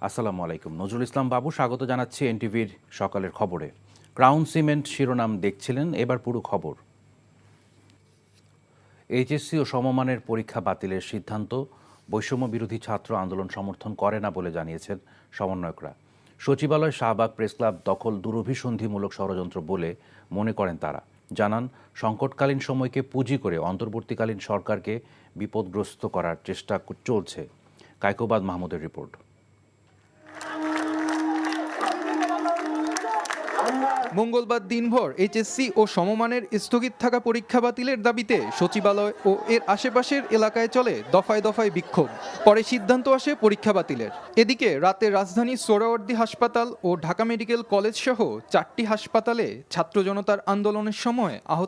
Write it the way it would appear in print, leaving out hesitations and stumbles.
আসসালামু আলাইকুম। নজরুল ইসলাম বাবু স্বাগত জানাচ্ছি এনটিভির সকালের খবরে। ক্রাউন সিমেন্ট শিরোনাম দেখছিলেন, এবার পুরো খবর। এইচএসসি ও সমমানের পরীক্ষা বাতিলের সিদ্ধান্ত বৈষম্য বিরোধী ছাত্র আন্দোলন সমর্থন করে না বলে জানিয়েছেন সমন্বয়করা। সচিবালয়, শাহবাগ, প্রেসক্লাব দখল দুরভিসন্ধিমূলক ষড়যন্ত্র বলে মনে করেন তারা। জানান, সংকটকালীন সময়কে পুঁজি করে অন্তর্বর্তীকালীন সরকারকে বিপদগ্রস্ত করার চেষ্টা চলছে। কায়কোবাদ মাহমুদের রিপোর্ট। মঙ্গলবার দিনভর এইচএসসি ও সমমানের স্থগিত থাকা পরীক্ষা বাতিলের দাবিতে সচিবালয় ও এর আশেপাশের এলাকায় চলে দফায় দফায় বিক্ষোভ। পরে সিদ্ধান্ত আসে পরীক্ষা বাতিলের। এদিকে রাতে রাজধানীর সোহরাওয়ার্দী হাসপাতাল ও ঢাকা মেডিকেল কলেজ সহ 4টি হাসপাতালে ছাত্র জনতার আন্দোলনের সময় আহত